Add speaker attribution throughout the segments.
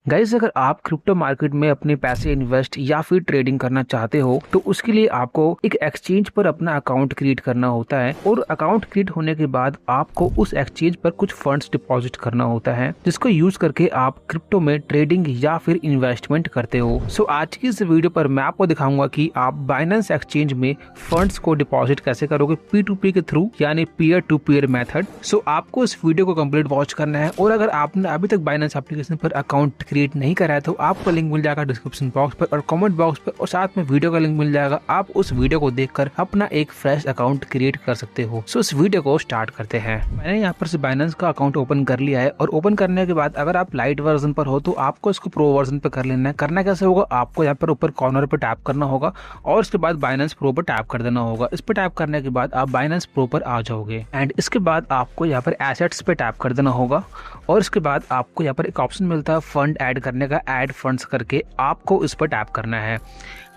Speaker 1: Guys, अगर आप crypto market में अपने पैसे इन्वेस्ट या फिर ट्रेडिंग करना चाहते हो तो उसके लिए आपको एक एक्सचेंज पर अपना अकाउंट क्रिएट करना होता है और अकाउंट क्रिएट होने के बाद आपको उस एक्सचेंज पर कुछ फंड्स डिपॉजिट करना होता है जिसको यूज करके आप क्रिप्टो में ट्रेडिंग या फिर इन्वेस्टमेंट करते हो। सो आज की इस वीडियो पर मैं आपको दिखाऊंगा कि आप बाइनेंस एक्सचेंज में फंड्स को डिपॉजिट कैसे करोगे P2P के थ्रू, यानी पीयर टू पीयर मेथड। सो आपको इस वीडियो को कंप्लीट वॉच करना है और अगर आपने अभी तक बाइनेंस एप्लीकेशन पर अकाउंट क्रिएट नहीं करा है तो आपको लिंक मिल जाएगा डिस्क्रिप्शन बॉक्स पर और कमेंट बॉक्स पर, और साथ में वीडियो का लिंक मिल जाएगा। आप उस वीडियो को देखकर अपना एक फ्रेश अकाउंट क्रिएट कर सकते हो। सो इस वीडियो को स्टार्ट करते हैं। मैंने यहाँ पर से बाइनेंस का अकाउंट ओपन कर लिया है और ओपन करने के बाद अगर आप लाइट वर्जन पर हो तो आपको इसको प्रो वर्जन पर कर लेना है। करना कैसे होगा, आपको यहाँ पर ऊपर कॉर्नर पर टैप करना होगा और इसके बाद बाइनेंस प्रो पर टैप कर देना होगा। इस पर टैप करने के बाद आप बाइनेंस प्रो पर आ जाओगे एंड इसके बाद आपको यहाँ पर एसेट्स पे टैप कर देना होगा और इसके बाद आपको यहाँ पर एक ऑप्शन मिलता है फंड ऐड करने का, ऐड फंड्स करके आपको इस पर टैप करना है।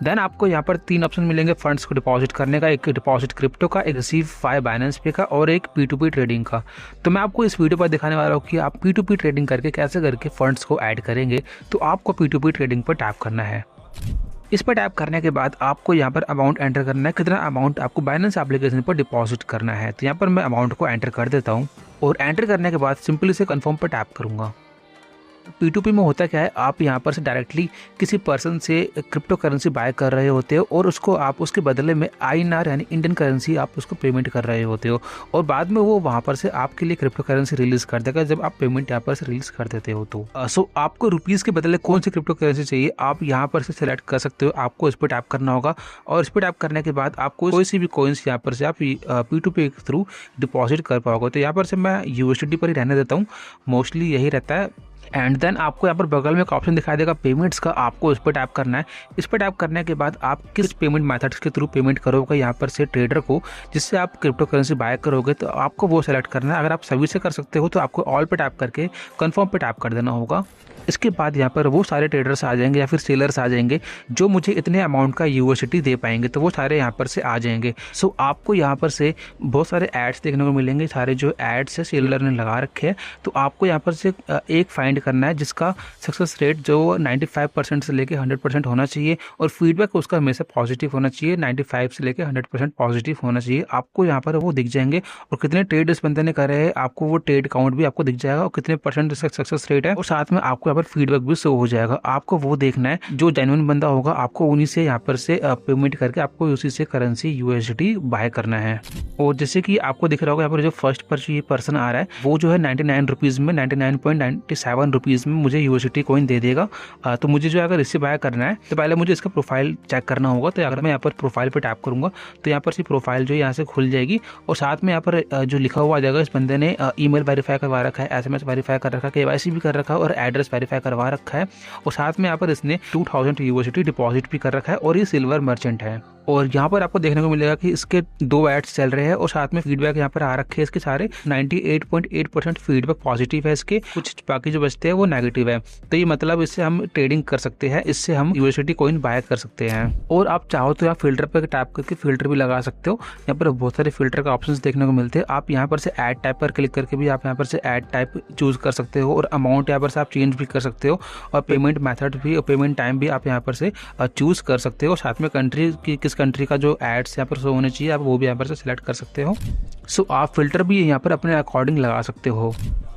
Speaker 1: देन आपको यहाँ पर 3 ऑप्शन मिलेंगे फंड्स को डिपॉजिट करने का, एक डिपॉजिट क्रिप्टो का, एक रिसीव बाय बाइनेंस पे का और एक P2P ट्रेडिंग का। तो मैं आपको इस वीडियो पर दिखाने वाला हूँ कि आप P2P ट्रेडिंग करके कैसे करके फंड्स को ऐड करेंगे। तो आपको P2P ट्रेडिंग पर टैप करना है। इस पर टैप करने के बाद आपको यहाँ पर अमाउंट एंटर करना है, कितना अमाउंट आपको बाइनेंस एप्लीकेशन पर डिपॉजिट करना है। तो यहाँ पर मैं अमाउंट को एंटर कर देता हूँ और एंटर करने के बाद सिंपली से कंफर्म पर टैप करूँगा। P2P में होता क्या है, आप यहाँ पर से डायरेक्टली किसी पर्सन से क्रिप्टो करेंसी बाय कर रहे होते हो और उसको आप उसके बदले में INR यानी इंडियन करेंसी आप उसको पेमेंट कर रहे होते हो और बाद में वो वहाँ पर से आपके लिए क्रिप्टो करेंसी रिलीज कर देगा जब आप पेमेंट यहाँ पर से रिलीज कर देते हो। तो सो आपको रुपीज़ के बदले कौन सी क्रिप्टो करेंसी चाहिए आप यहाँ पर से सिलेक्ट कर सकते हो। आपको इस पर टैप करना होगा और इस पर टैप करने के बाद आपको कोई सी भी कॉइन्स यहाँ पर से आप P2P के थ्रू डिपॉजिट कर पाओगे। तो यहाँ पर से मैं USDT पर ही रहने देता हूँ, मोस्टली यही रहता है। एंड देन आपको यहाँ पर बगल में एक ऑप्शन दिखाई देगा पेमेंट्स का, आपको इस पर टैप करना है। इस पर टैप करने के बाद आप किस पेमेंट मेथड्स के थ्रू पेमेंट करोगे यहाँ पर से ट्रेडर को, जिससे आप क्रिप्टो करेंसी बाय करोगे, तो आपको वो सेलेक्ट करना है। अगर आप सभी से कर सकते हो तो आपको ऑल पे टैप करके कंफर्म पे टैप कर देना होगा। इसके बाद यहाँ पर वो सारे ट्रेडर्स आ जाएंगे या फिर सेलर्स आ जाएंगे जो मुझे इतने अमाउंट का USDT दे पाएंगे, तो वो सारे यहाँ पर से आ जाएंगे। सो आपको यहाँ पर से बहुत सारे एड्स देखने को मिलेंगे, सारे जो एड्स है सेलर ने लगा रखे हैं। तो आपको यहाँ पर से एक फाइंड करना है जिसका सक्सेस रेट जो 95% से लेके 100% होना चाहिए और फीडबैक उसका हमेशा पॉजिटिव होना चाहिए। 95 से लेके 100% पॉजिटिव होना चाहिए। आपको यहाँ पर वो दिख जाएंगे और कितने ट्रेड इस बंदे ने करे हैं, आपको वो ट्रेड काउंट भी आपको दिख जाएगा और कितने % इसका सक्सेस रेट है और साथ में आपको यहाँ पर फीडबैक भी शो हो जाएगा। आपको वो देखना है, जो जेन्युइन बंदा होगा आपको उन्हीं से यहाँ पर से पेमेंट करके आपको उसी से करेंसी USDT बाय करना है। और जैसे कि आपको दिख रहा होगा यहाँ पर जो फर्स्ट पर जो ये पर्सन आ रहा है वो जो है 99 रुपीज़ में 99.97 रुपीज़ में मुझे USDT कॉइन दे देगा। तो मुझे जो अगर इससे बाय करना है तो पहले मुझे इसका प्रोफाइल चेक करना होगा। तो अगर मैं यहाँ पर प्रोफाइल पर टैप करूंगा तो यहाँ पर से प्रोफाइल जो यहाँ से खुल जाएगी और साथ में यहाँ पर जो लिखा हुआ आ जाएगा इस बंदे ने ईमेल वेरीफाई करवा रखा है, SMS वेरीफाई कर रखा है, KYC भी कर रखा है और एड्रेस वेरीफाई करवा रखा है और साथ में यहाँ पर इसने 2000 USDT डिपॉजिट भी कर रखा है और ये सिल्वर मर्चेंट है। और यहाँ पर आपको देखने को मिलेगा कि इसके 2 एड्स चल रहे हैं और साथ में फीडबैक यहाँ पर आ रखे हैं इसके सारे 98.8% फीडबैक पॉजिटिव है इसके, कुछ बाकी जो बचते हैं वो नेगेटिव है। तो ये मतलब इससे हम ट्रेडिंग कर सकते हैं, इससे हम USDT कॉइन बाय कर सकते हैं। और आप चाहो तो यहाँ फिल्टर पर टैप करके फिल्टर भी लगा सकते हो। यहाँ पर बहुत सारे फिल्टर का ऑप्शन देखने को मिलते हैं। आप यहाँ पर से ऐड टाइप पर क्लिक करके भी आप यहाँ पर से ऐड टाइप चूज कर सकते हो और अमाउंट यहाँ पर से आप चेंज भी कर सकते हो और पेमेंट मेथड भी और पेमेंट टाइम भी आप यहाँ पर से चूज कर सकते हो। साथ में कंट्री की किस कंट्री का जो एड्स यहाँ पर शो होने चाहिए आप वो भी यहाँ पर से सिलेक्ट कर सकते हो। सो आप फिल्टर भी यहाँ पर अपने अकॉर्डिंग लगा सकते हो।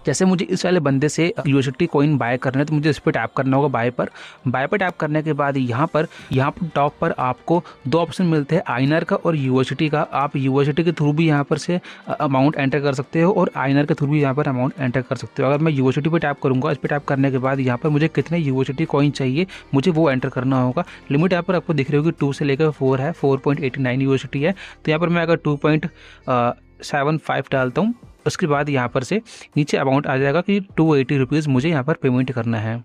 Speaker 1: जैसे मुझे इस वाले बंदे से USDT कॉइन बाय करना है तो मुझे इस पर टैप करना होगा बाय पर टैप करने के बाद यहाँ पर टॉप पर आपको 2 ऑप्शन मिलते हैं INR का और USDT का। आप USDT के थ्रू भी यहाँ पर से अमाउंट एंटर कर सकते हो और INR के थ्रू भी यहाँ पर अमाउंट एंटर कर सकते हो। अगर मैं USDT पे टैप करूँगा, इस पर टैप करने के बाद यहाँ पर मुझे कितने USDT कॉइन चाहिए मुझे वो एंटर करना होगा। लिमिट यहाँ पर आपको दिख रही होगी 2 से लेकर 4 है, 4.89 USDT है। तो यहाँ पर मैं अगर 2.75 डालता हूँ उसके बाद यहाँ पर से नीचे अमाउंट आ जाएगा कि 280 रुपीज़ मुझे यहाँ पर पेमेंट करना है।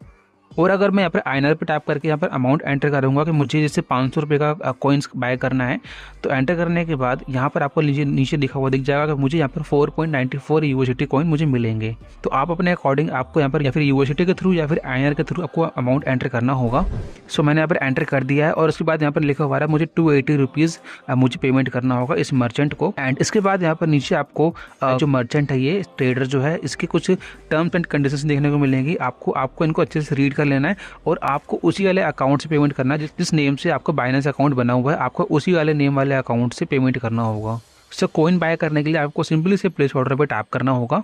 Speaker 1: और अगर मैं यहाँ पर INR पे टैप करके यहाँ पर अमाउंट एंटर करूँगा कि मुझे जैसे 500 रुपये का कॉइन्स बाय करना है, तो एंटर करने के बाद यहाँ पर आपको नीचे लिखा हुआ दिख जाएगा कि मुझे यहाँ पर 4.94 USDT कॉइन मुझे मिलेंगे। तो आप अपने अकॉर्डिंग आपको यहाँ पर या फिर USDT के थ्रू या फिर INR के थ्रू आपको अमाउंट एंटर करना होगा। सो मैंने यहाँ पर एंटर कर दिया है और उसके बाद यहाँ पर लिखा हुआ है मुझे 280 रुपीज़ मुझे पेमेंट करना होगा इस मर्चेंट को। एंड इसके बाद यहाँ पर नीचे आपको जो मर्चेंट है, ये ट्रेडर जो है, इसके कुछ टर्म्स एंड कंडीशंस देखने को मिलेंगी। आपको इनको अच्छे से रीड कर लेना है और आपको उसी वाले अकाउंट से पेमेंट करना है जिस नेम से आपका बाइनेंस अकाउंट बना हुआ है, आपको उसी वाले नेम वाले अकाउंट से पेमेंट करना होगा। सो कॉइन बाय करने के लिए आपको सिंपली से प्लेस ऑर्डर पर टैप करना होगा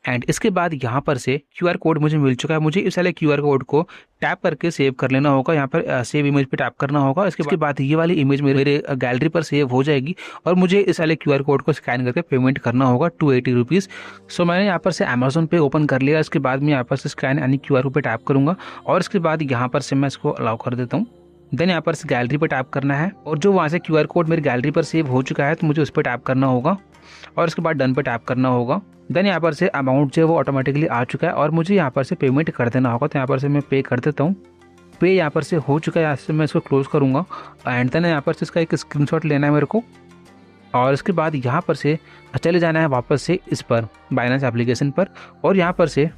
Speaker 1: एंड इसके बाद यहाँ पर से क्यूआर कोड मुझे मिल चुका है। मुझे इस वाले क्यूआर कोड को टैप करके सेव कर लेना होगा। यहाँ पर सेव इमेज पे टैप करना होगा। इसके बाद ये वाली इमेज मेरे गैलरी पर सेव हो जाएगी और मुझे इस वाले क्यूआर कोड को स्कैन करके पेमेंट करना होगा 280 रुपीज़। सो मैंने यहाँ पर से अमेजोन पे ओपन कर लिया। इसके बाद मैं यहाँ पर से स्कैन यानी क्यूआर कोड पे टैप करूँगा और इसके बाद यहाँ पर से मैं इसको अलाउ कर देता हूँ। देन यहाँ पर से गैलरी पर टैप करना है और जो वहाँ से क्यूआर कोड मेरी गैलरी पर सेव हो चुका है तो मुझे उस पर टैप करना होगा और इसके बाद डन पर टैप करना होगा। देन यहाँ पर से अमाउंट जो है वो ऑटोमेटिकली आ चुका है और मुझे यहाँ पर से पेमेंट कर देना होगा। तो यहाँ पर से मैं पे कर देता हूँ। पे यहाँ पर से हो चुका है। यहाँ से मैं इसको क्लोज करूँगा एंड देन यहाँ पर से इसका एक स्क्रीनशॉट लेना है मेरे को और इसके बाद यहाँ पर से चले जाना है वापस से इस पर बाइनेंस एप्लीकेशन पर और यहाँ पर से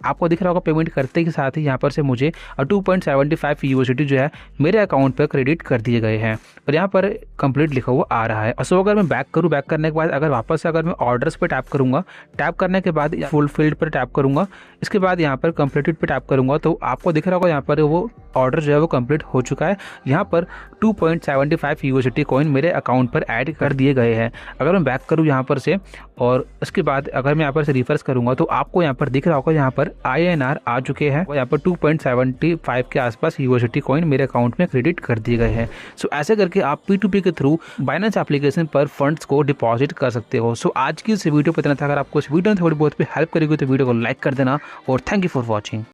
Speaker 1: आपको दिख रहा होगा पेमेंट करते के साथ ही यहाँ पर से मुझे 2.75 यूएसडी जो है मेरे अकाउंट पर क्रेडिट कर दिए गए हैं और यहाँ पर कंप्लीट लिखा हुआ आ रहा है। सो अगर मैं बैक करूँ, बैक करने के बाद अगर वापस से अगर मैं ऑर्डर्स पर टैप करूँगा, टैप करने के बाद फुलफिल्ड पर टैप करूँगा, इसके बाद यहाँ पर कंप्लीटेड पर टैप करूँगा तो आपको दिख रहा होगा यहाँ पर वो ऑर्डर जो है वो कंप्लीट हो चुका है। यहाँ पर 2.75 यूएसडी कॉइन मेरे अकाउंट पर ऐड कर दिए गए हैं। अगर मैं बैक करूँ यहाँ पर से और उसके बाद अगर मैं यहाँ पर से रिफ्रेश करूँगा तो आपको यहाँ पर दिख रहा होगा यहाँ पर INR आ चुके हैं और यहाँ पर 2.75 के आसपास यूएसडी कॉइन मेरे अकाउंट में क्रेडिट कर दिए गए हैं। सो ऐसे करके आप P2P के थ्रू बाइनेंस एप्लीकेशन पर फंड्स को डिपॉजिट कर सकते हो। सो आज की इस वीडियो पर इतना था। अगर आपको इस वीडियो में थोड़ी बहुत भी हेल्प करेगी तो वीडियो को लाइक कर देना और थैंक यू फॉर वॉचिंग।